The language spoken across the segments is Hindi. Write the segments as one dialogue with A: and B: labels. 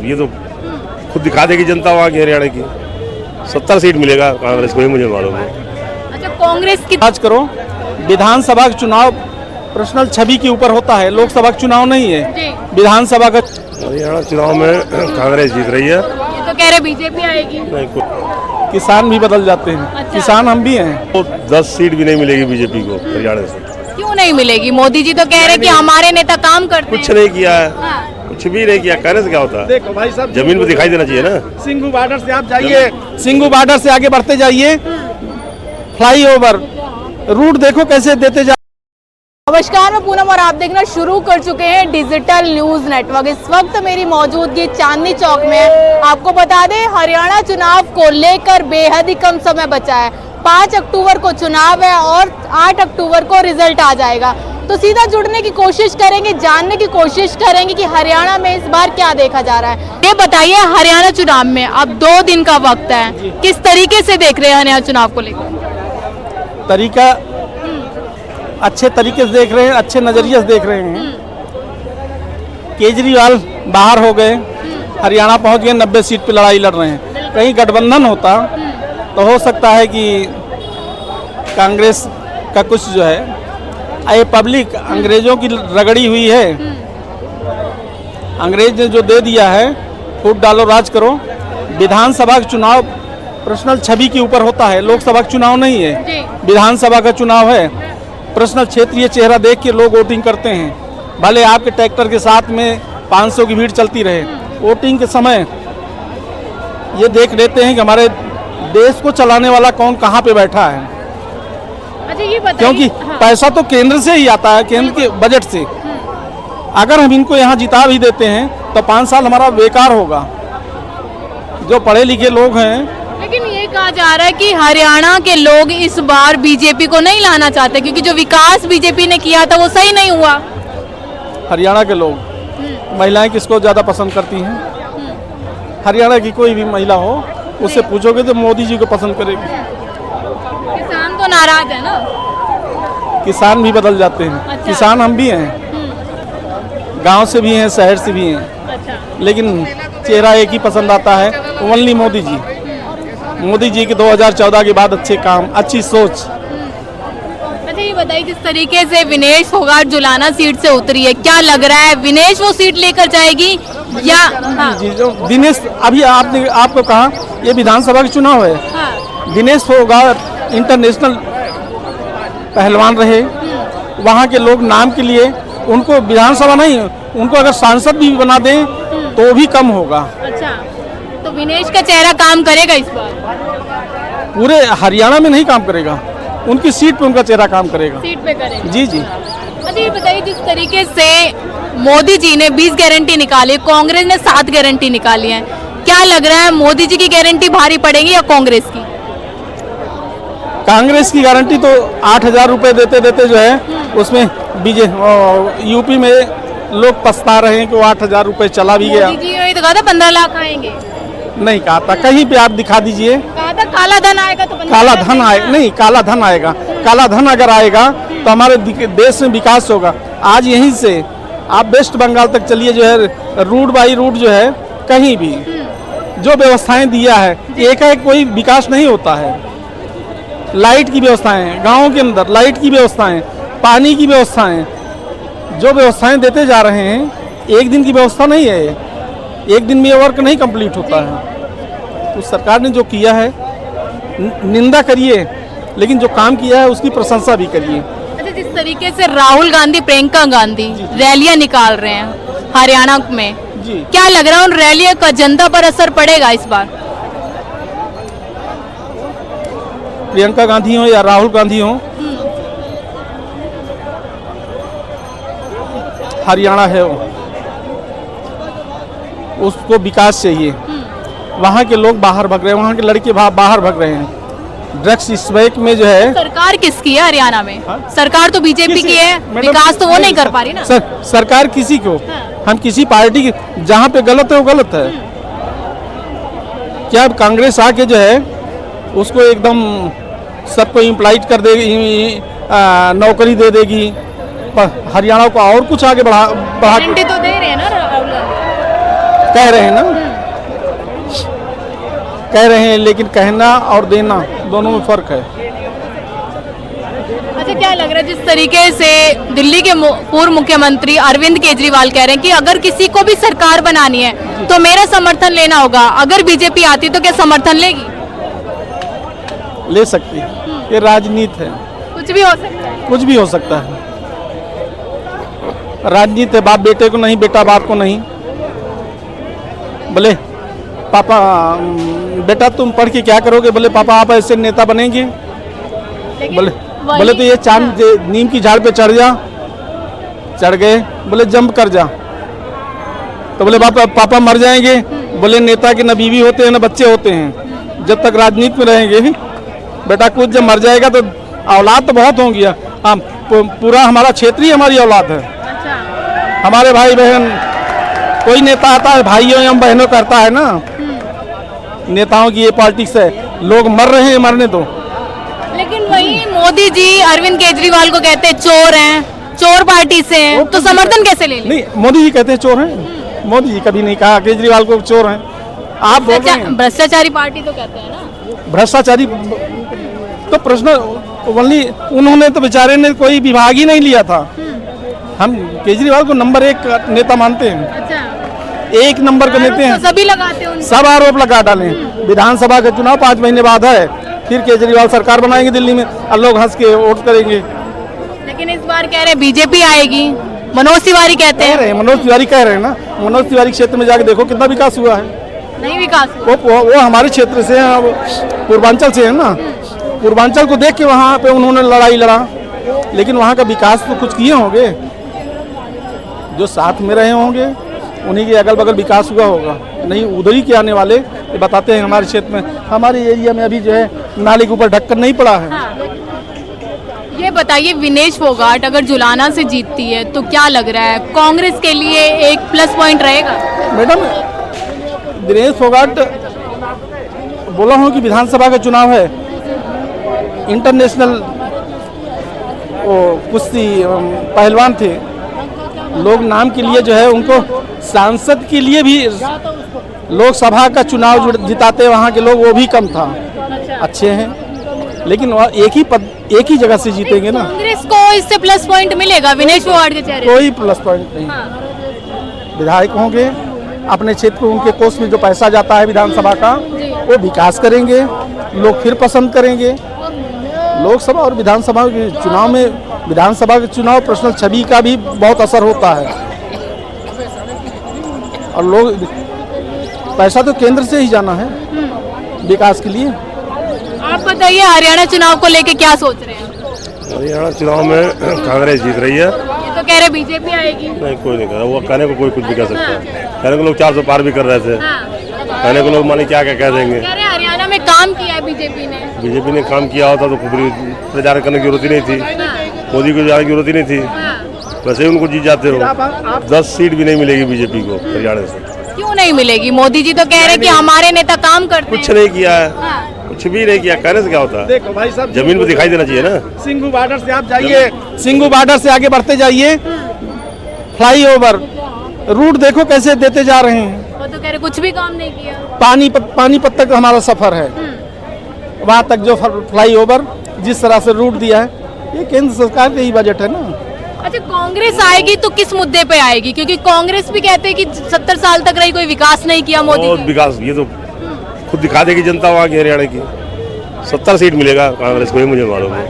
A: ये तो खुद दिखा देगी जनता वहाँ की हरियाणा की। 70 सीट मिलेगा कांग्रेस को, ही मुझे मालूम है।
B: अच्छा, कांग्रेस की
C: आज करो, विधानसभा का चुनाव पर्सनल छवि के ऊपर होता है, लोकसभा का चुनाव नहीं है। विधानसभा का
A: हरियाणा चुनाव में कांग्रेस जीत रही है।
B: ये तो कह रहे बीजेपी आएगी।
A: नहीं,
C: किसान भी बदल जाते हैं।
B: अच्छा।
C: किसान हम भी हैं।
A: तो 10 सीट भी नहीं मिलेगी बीजेपी को हरियाणा से।
B: क्यों नहीं मिलेगी? मोदी जी तो कह रहे कि हमारे नेता काम करते
A: कुछ
B: हैं।
A: नहीं किया है,
B: हाँ।
A: कुछ भी नहीं किया। कहने से क्या होता है?
C: देखो भाई साहब,
A: जमीन पे दिखाई देना चाहिए ना।
C: सिंघू बॉर्डर से आप जाइए, सिंघू बॉर्डर से आगे बढ़ते जाइए, फ्लाईओवर रूट देखो कैसे देते जा।
B: नमस्कार, मैं पूनम और आप देखना शुरू कर चुके हैं डिजिटल न्यूज नेटवर्क। इस वक्त मेरी मौजूदगी चांदनी चौक में है। आपको बता दें, हरियाणा चुनाव को लेकर बेहद ही कम समय बचा है। 5 अक्टूबर को चुनाव है और 8 अक्टूबर को रिजल्ट आ जाएगा। तो सीधा जुड़ने की कोशिश करेंगे, जानने की कोशिश करेंगे कि हरियाणा में इस बार क्या देखा जा रहा है। ये बताइए, हरियाणा चुनाव में अब 2 दिन का वक्त है, किस तरीके से देख रहे हैं हरियाणा चुनाव को लेकर?
C: तरीका अच्छे तरीके से देख रहे हैं, अच्छे नजरिए से देख रहे हैं। केजरीवाल बाहर हो गए, हरियाणा पहुंच गए, 90 सीट पे लड़ाई लड़ रहे हैं। कहीं गठबंधन होता तो हो सकता है कि कांग्रेस का कुछ जो है, ये पब्लिक अंग्रेजों की रगड़ी हुई है। अंग्रेज ने जो दे दिया है, फूट डालो राज करो। विधानसभा का चुनाव पर्सनल छवि के ऊपर होता है, लोकसभा का चुनाव नहीं है। विधानसभा का चुनाव है, पर्सनल क्षेत्रीय चेहरा देख के लोग वोटिंग करते हैं। भले आपके ट्रैक्टर के साथ में 500 की भीड़ चलती रहे, वोटिंग के समय ये देख लेते हैं कि हमारे देश को चलाने वाला कौन कहाँ पे बैठा है।
B: अच्छा, ये बताइए,
C: क्योंकि पैसा तो केंद्र से ही आता है, केंद्र के बजट से। अगर हम इनको यहाँ जिता भी देते हैं तो 5 साल हमारा बेकार होगा। जो पढ़े लिखे लोग हैं,
B: लेकिन ये कहा जा रहा है कि हरियाणा के लोग इस बार बीजेपी को नहीं लाना चाहते, क्योंकि जो विकास बीजेपी ने किया था वो सही नहीं हुआ।
C: हरियाणा के लोग, महिलाएं किसको ज़्यादा पसंद करती हैं? हरियाणा की कोई भी महिला हो, उससे पूछोगे तो मोदी जी को पसंद करेगी।
B: किसान तो नाराज है ना।
C: किसान भी बदल जाते हैं।
B: अच्छा।
C: किसान हम भी हैं, गांव से भी हैं, शहर से भी हैं।
B: अच्छा।
C: लेकिन चेहरा एक ही पसंद आता है, ओनली मोदी जी। मोदी जी के 2014 के बाद अच्छे काम, अच्छी सोच।
B: अच्छा, ये बताइए, जिस तरीके से विनेश फोगाट जुलाना सीट से उतरी है, क्या लग रहा है विनेश वो सीट लेकर जाएगी या? हाँ।
C: जी, जो दिनेश, अभी आपने आपको कहा ये विधानसभा का चुनाव है।
B: हाँ।
C: दिनेश फोगाट इंटरनेशनल पहलवान रहे। वहाँ के लोग नाम के लिए उनको विधानसभा नहीं, उनको अगर सांसद भी बना दें तो भी कम होगा।
B: अच्छा, तो विनेश का चेहरा काम करेगा इस बार?
C: पूरे हरियाणा में नहीं काम करेगा, उनकी सीट पे उनका चेहरा काम करेगा।
B: सीट पे करेगा।
C: जी जी।
B: अच्छा, ये बताइए, जिस तरीके से मोदी जी ने 20 गारंटी निकाली, कांग्रेस ने 7 गारंटी निकाली है, क्या लग रहा है मोदी जी की गारंटी भारी पड़ेगी या कांग्रेस की?
C: कांग्रेस की गारंटी तो 8,000 रुपये देते देते जो है, उसमें यूपी में लोग पछता रहे हैं कि वो 8,000 रुपये चला भी गया।
B: मोदी जी ने तो कहा था 15 लाख आएंगे।
C: नहीं कहा था, कहीं पे आप दिखा दीजिए।
B: कहा था काला धन आएगा तो 15
C: काला
B: लाख
C: धन आए, नहीं काला धन आएगा। काला धन अगर आएगा तो हमारे देश में विकास होगा। आज यहीं से आप वेस्ट बंगाल तक चलिए, जो है रूट बाई रूट जो है, कहीं भी जो व्यवस्थाएं दिया है, एक कोई विकास नहीं होता है। लाइट की व्यवस्थाएं, गाँव के अंदर लाइट की व्यवस्थाएं, पानी की व्यवस्थाएं, जो व्यवस्थाएं देते जा रहे हैं, एक दिन की व्यवस्था नहीं है। एक दिन में ये वर्क नहीं कंप्लीट होता है। तो सरकार ने जो किया है, निंदा करिए, लेकिन जो काम किया है उसकी प्रशंसा भी करिए।
B: अच्छा, जिस तरीके से राहुल गांधी, प्रियंका गांधी रैलियां निकाल रहे हैं हरियाणा में,
C: जी,
B: क्या लग रहा है उन रैलियों का जनता पर असर पड़ेगा इस बार?
C: प्रियंका गांधी हो या राहुल गांधी हो, हरियाणा है वो, उसको विकास चाहिए। वहाँ के लोग बाहर भाग रहे हैं, वहाँ के लड़के बाहर भाग रहे हैं। ड्रग्स स्मैक में जो है,
B: सरकार किसकी है हरियाणा में?
C: हाँ?
B: सरकार तो बीजेपी की है, विकास तो वो नहीं कर पा रही ना।
C: सरकार किसी को, हम किसी पार्टी की, जहाँ पे गलत है वो गलत है। क्या कांग्रेस आके जो है उसको एकदम सबको इम्प्लाइड कर देगी, नौकरी दे देगी, हरियाणा को और कुछ आगे बढ़ा
B: गारंटी तो दे रहे हैं ना राहुल गांधी।
C: कह रहे हैं ना, कह रहे हैं, लेकिन कहना और देना दोनों में फर्क है।
B: अच्छा, क्या लग रहा है जिस तरीके से दिल्ली के पूर्व मुख्यमंत्री अरविंद केजरीवाल कह रहे हैं कि अगर किसी को भी सरकार बनानी है तो मेरा समर्थन लेना होगा, अगर बीजेपी आती तो क्या समर्थन लेगी?
C: ले सकती है, ये राजनीति है,
B: कुछ भी हो सकता है।
C: कुछ भी हो सकता है। राजनीति है, बाप बेटे को नहीं, बेटा बाप को नहीं। बोले पापा बेटा तुम पढ़ के क्या करोगे? बोले पापा आप ऐसे नेता बनेंगे। बोले बोले तो ये चांद नीम की झाड़ पे चढ़ जा, चढ़ गए। बोले जंप कर जा, तो बोले पापा मर जाएंगे। बोले नेता के न बीवी होते हैं न बच्चे होते हैं, जब तक राजनीति में रहेंगे बेटा कुछ, जब मर जाएगा तो औलाद तो बहुत होंगी। हम पूरा हमारा क्षेत्र ही हमारी औलाद है। हमारे भाई बहन, कोई नेता आता है भाइयों एवं बहनों करता है ना, नेताओं की ये पॉलिटिक्स है। लोग मर रहे हैं, मरने दो।
B: लेकिन वही मोदी जी अरविंद केजरीवाल को कहते हैं चोर हैं, चोर पार्टी से हैं, तो समर्थन कैसे ले लें?
C: नहीं, मोदी जी कहते हैं चोर हैं। मोदी जी कभी नहीं कहा केजरीवाल को चोर हैं। आप बोल रहे हैं
B: भ्रष्टाचारी पार्टी तो कहते हैं ना।
C: भ्रष्टाचारी तो प्रश्न ओनली उन्होंने तो बेचारे ने कोई विभाग ही नहीं लिया था। हम केजरीवाल को नंबर 1 नेता मानते हैं।
B: अच्छा,
C: 1 नंबर के नेता हैं।
B: तो सभी लगाते हैं,
C: सब आरोप लगा डाले। विधानसभा का चुनाव 5 महीने बाद है, फिर केजरीवाल सरकार बनाएंगे दिल्ली में और लोग हंस के वोट करेंगे।
B: लेकिन इस बार कह रहे हैं बीजेपी आएगी, मनोज तिवारी कहते हैं।
C: मनोज तिवारी कह रहे हैं ना, मनोज तिवारी क्षेत्र में जाके देखो कितना विकास हुआ है।
B: नहीं विकास हुआ।
C: वो हमारे क्षेत्र से हैं, पूर्वांचल से है ना। पूर्वांचल को देख के वहाँ पे उन्होंने लड़ाई लड़ा, लेकिन वहाँ का विकास तो कुछ किए होंगे, जो साथ में रहे होंगे उन्हीं के अगल बगल विकास हुआ होगा। नहीं उधरी के आने वाले ये बताते हैं हमारे क्षेत्र में, हमारे एरिया में अभी जो है नाले के ऊपर ढक्कन नहीं पड़ा है।
B: हाँ। ये बताइए, विनेश फोगाट अगर जुलाना से जीतती है तो क्या लग रहा है कांग्रेस के लिए एक प्लस पॉइंट रहेगा?
C: मैडम, विनेश फोगाट बोला हूँ कि विधानसभा का चुनाव है, इंटरनेशनल वो कुश्ती पहलवान थे, लोग नाम के लिए जो है उनको सांसद के लिए भी लोकसभा का चुनाव जिताते वहाँ के लोग, वो भी कम था। अच्छे हैं, लेकिन एक ही जगह से जीतेंगे ना।
B: कांग्रेस को इससे प्लस पॉइंट मिलेगा विनेश फोगाट के चेहरे?
C: कोई प्लस पॉइंट नहीं। विधायक होंगे, अपने क्षेत्र में उनके कोष में जो पैसा जाता है विधानसभा का, वो विकास करेंगे, लोग फिर पसंद करेंगे। लोकसभा और विधानसभा के चुनाव में, विधानसभा के चुनाव पर्सनल छवि का भी बहुत असर होता है, और लोग पैसा तो केंद्र से ही जाना है विकास के लिए।
B: आप बताइए, हरियाणा चुनाव को लेके क्या सोच रहे हैं?
A: हरियाणा चुनाव में कांग्रेस जीत रही है।
B: ये तो कह रहे बीजेपी आएगी।
A: नहीं, कोई नहीं कर रहा, वो कहने को कोई कुछ भी कह सकता है। कहने को लोग 400 पार भी कर रहे थे। कहने को लोग माने क्या क्या कह देंगे।
B: कह रहे हरियाणा में काम किया है बीजेपी ने।
A: बीजेपी ने काम किया होता तो प्रचार करने की जरूरत ही नहीं थी, मोदी को जाने की जरूरत ही नहीं थी। वैसे ही उनको जीत जाते हो। 10 सीट भी नहीं मिलेगी बीजेपी को हरियाणा से।
B: क्यों नहीं मिलेगी? मोदी जी तो कह रहे हैं कि हमारे नेता काम करते हैं।
A: कुछ नहीं किया है, कुछ भी नहीं किया। कहने से क्या होता है?
C: देखो भाई साहब,
A: जमीन पे दिखाई देना चाहिए ना।
C: सिंघू बॉर्डर से आप जाइए, सिंघू बॉर्डर से आगे बढ़ते जाइए, फ्लाईओवर रूट देखो कैसे देते जा रहे हैं।
B: वो तो कह रहे कुछ भी काम नहीं किया।
C: पानीपत तक हमारा सफर है, वहाँ तक जो फ्लाईओवर जिस तरह से रूट दिया है, ये केंद्र सरकार का ही बजट है ना।
B: अच्छा, कांग्रेस आएगी तो किस मुद्दे पे आएगी? क्योंकि कांग्रेस भी कहते हैं कि 70 साल तक रही, कोई विकास नहीं किया मोदी
A: बहुत
B: ने।
A: विकास, ये तो खुद दिखा देगी जनता वहाँ की हरियाणा की। 70 सीट मिलेगा कांग्रेस को, ही मुझे मालूम है।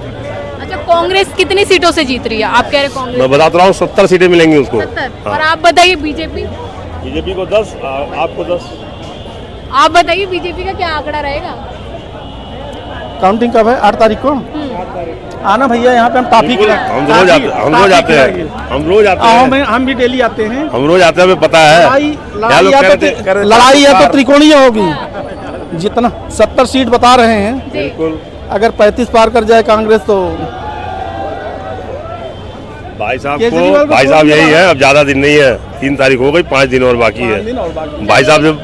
B: अच्छा, कांग्रेस कितनी सीटों से जीत रही है? आप कह रहे कांग्रेस
A: मैं बता रहा हूँ 70 सीटें मिलेंगी उसको।
B: 70। और आप बताइए बीजेपी?
A: बीजेपी को 10, आपको 10।
B: आप बताइए बीजेपी का क्या आंकड़ा रहेगा?
C: काउंटिंग कब है? 8 तारीख को आना भैया, यहाँ पे हम टाफी खिलाएंगे।
A: हम रोज आते हैं,
C: हम भी डेली आते हैं,
A: हम रोज आते हैं, हमें पता है।
C: लड़ाई या तो त्रिकोणीय होगी। जितना 70 सीट बता रहे हैं,
A: बिल्कुल।
C: अगर 35 पार कर जाए कांग्रेस तो
A: भाई साहब यही है, अब ज्यादा दिन नहीं है। 3 तारीख हो गई, 5 दिन और बाकी है। भाई साहब जब